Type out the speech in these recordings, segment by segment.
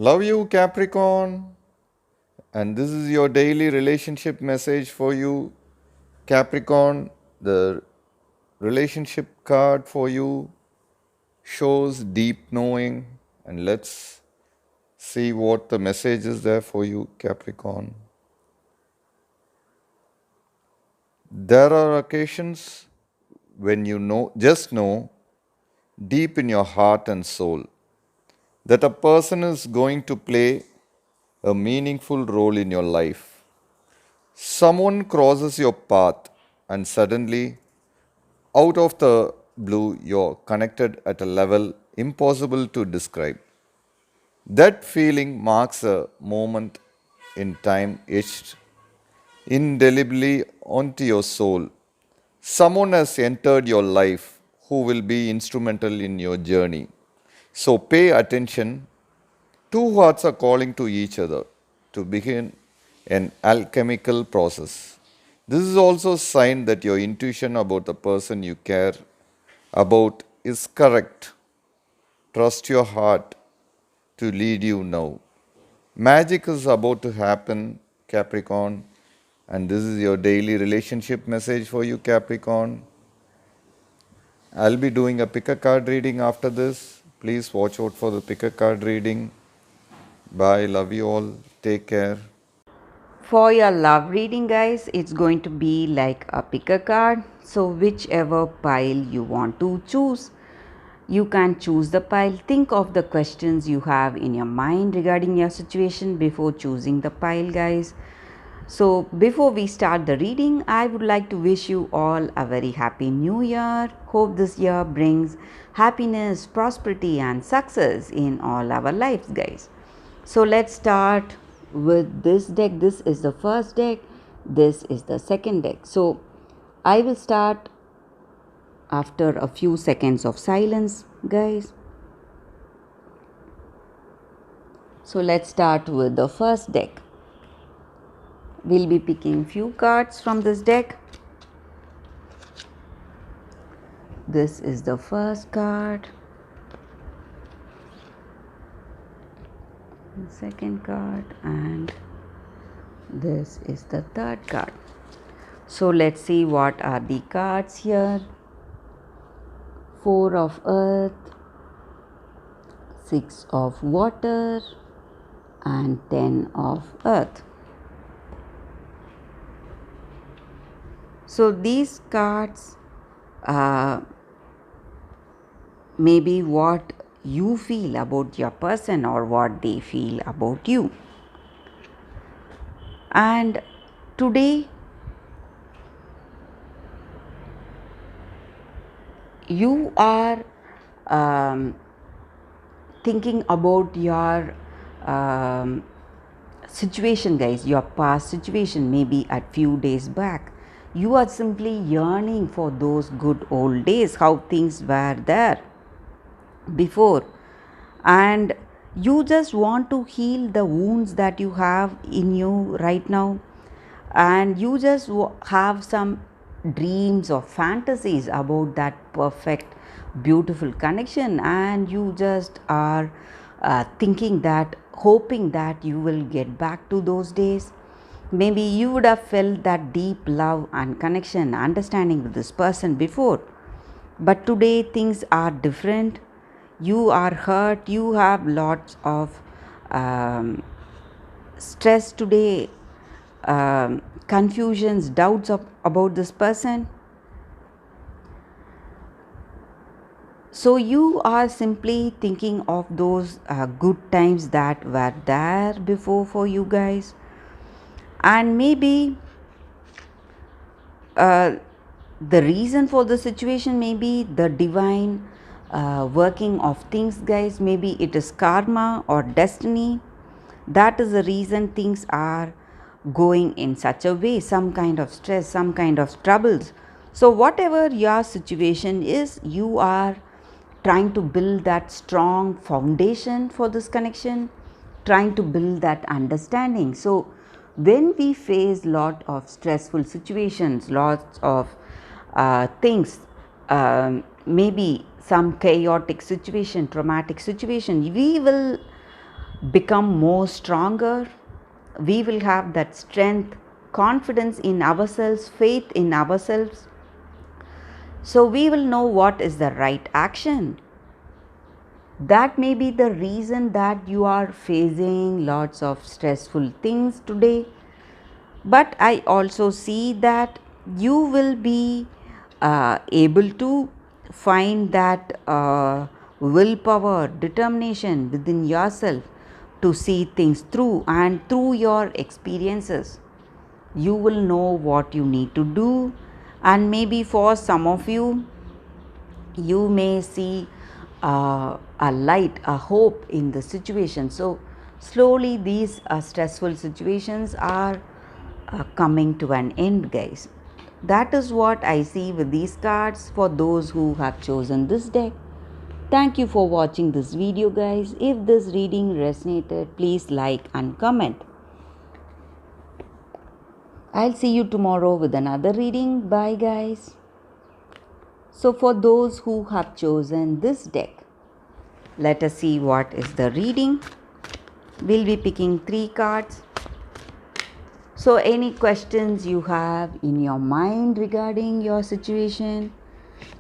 Love you, Capricorn. And this is your daily relationship message for you, Capricorn. The relationship card for you shows deep knowing. And let's see what the message is there for you, Capricorn. There are occasions when you know deep in your heart and soul that a person is going to play a meaningful role in your life. Someone crosses your path, and suddenly, out of the blue, you're connected at a level impossible to describe. That feeling marks a moment in time etched indelibly onto your soul. Someone has entered your life who will be instrumental in your journey. So pay attention. Two hearts are calling to each other to begin an alchemical process. This is also a sign that your intuition about the person you care about is correct. Trust your heart to lead you now. Magic is about to happen, Capricorn, and this is your daily relationship message for you, Capricorn. I'll be doing a pick a card reading after this. Please watch out for the pick a card reading. Bye. Love you all. Take care. For your love reading, guys, it's going to be like a pick a card. So, whichever pile you want to choose, you can choose the pile. Think of the questions you have in your mind regarding your situation before choosing the pile, guys. So, before we start the reading, I would like to wish you all a very happy new year. Hope this year brings happiness, prosperity, and success in all our lives, guys. So, let's start with this deck. This is the first deck, this is the second deck. So, I will start after a few seconds of silence, guys. So, let's start with the first deck. We'll be picking few cards from this deck. This is the first card, the second card, and this is the third card. So let's see what are the cards here. Four of earth, six of water, and 10 of earth. So these cards maybe what you feel about your person or what they feel about you. And today you are thinking about your situation, guys, your past situation, maybe a few days back. You are simply yearning for those good old days, how things were there before, and you just want to heal the wounds that you have in you right now, and you just have some dreams or fantasies about that perfect beautiful connection, and you just are thinking that, hoping that you will get back to those days. Maybe you would have felt that deep love and connection, understanding with this person before, but today things are different. You are hurt, you have lots of stress today, confusions, doubts about this person. So you are simply thinking of those good times that were there before for you guys, and maybe the reason for the situation may be the divine working of things, guys. Maybe it is karma or destiny. That is the reason things are going in such a way, some kind of stress, some kind of troubles. So whatever your situation is, you are trying to build that strong foundation for this connection, trying to build that understanding. So when we face lot of stressful situations, lots of things, maybe some chaotic situation, traumatic situation, we will become more stronger. We will have that strength, confidence in ourselves, faith in ourselves. So we will know what is the right action. That may be the reason that you are facing lots of stressful things today. But I also see that you will be able to find that willpower, determination within yourself to see things through, and through your experiences you will know what you need to do. And maybe for some of you, you may see a light, a hope in the situation. So slowly these stressful situations are coming to an end, guys. That is what I see with these cards for those who have chosen this deck. Thank you for watching this video, guys. If this reading resonated, please like and comment. I'll see you tomorrow with another reading. Bye, guys. So for those who have chosen this deck, let us see what is the reading. We'll be picking 3 cards. So any questions you have in your mind regarding your situation,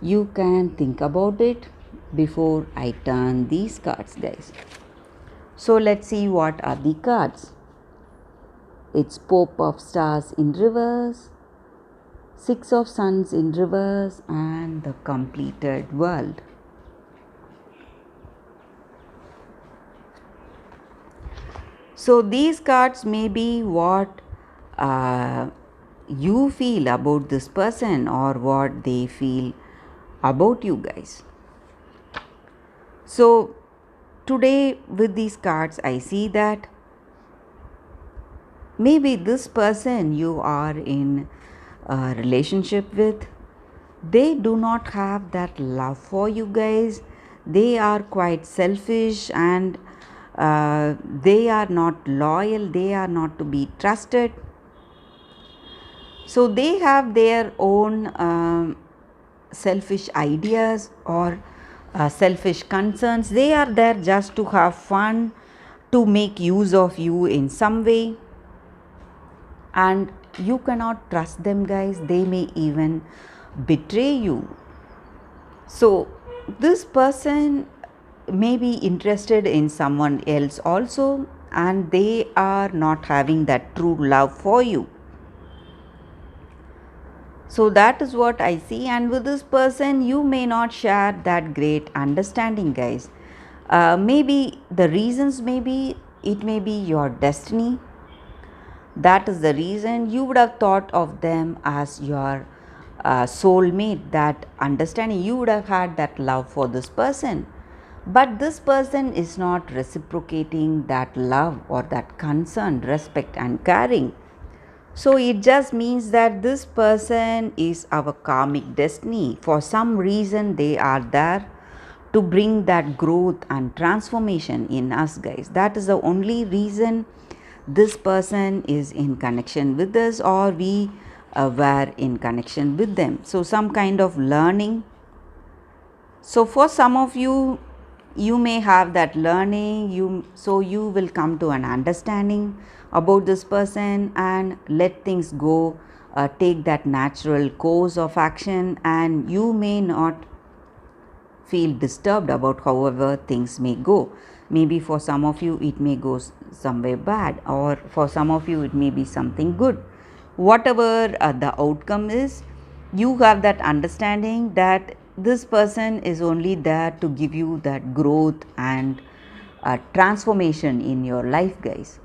you can think about it before I turn these cards, guys. So let's see what are the cards. It's Pope of Stars in reverse, 6 of Suns in reverse, and the Completed World. So these cards may be what you feel about this person or what they feel about you, guys. So today with these cards, I see that maybe this person you are in a relationship with, they do not have that love for you, guys. They are quite selfish, and they are not loyal, they are not to be trusted. So they have their own selfish ideas or selfish concerns. They are there just to have fun, to make use of you in some way, and you cannot trust them, guys. They may even betray you. So this person may be interested in someone else also, and they are not having that true love for you. So that is what I see. And with this person, you may not share that great understanding, guys. Maybe the reasons it may be your destiny. That is the reason you would have thought of them as your soulmate, that understanding. You would have had that love for this person. But this person is not reciprocating that love or that concern, respect, and caring. So it just means that this person is our karmic destiny. For some reason, they are there to bring that growth and transformation in us, guys. That is the only reason this person is in connection with us, or we were in connection with them. So some kind of learning. So for some of you, you may have that learning, so you will come to an understanding about this person and let things go, take that natural course of action, and you may not feel disturbed about however things may go. Maybe for some of you it may go somewhere bad, or for some of you it may be something good. Whatever the outcome is, you have that understanding that this person is only there to give you that growth and transformation in your life, guys.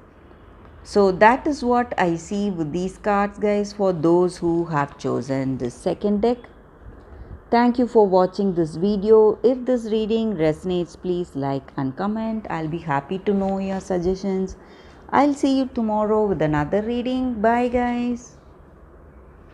So that is what I see with these cards, guys, for those who have chosen this second deck. Thank you for watching this video. If this reading resonates, please like and comment. I'll be happy to know your suggestions. I'll see you tomorrow with another reading. Bye, guys.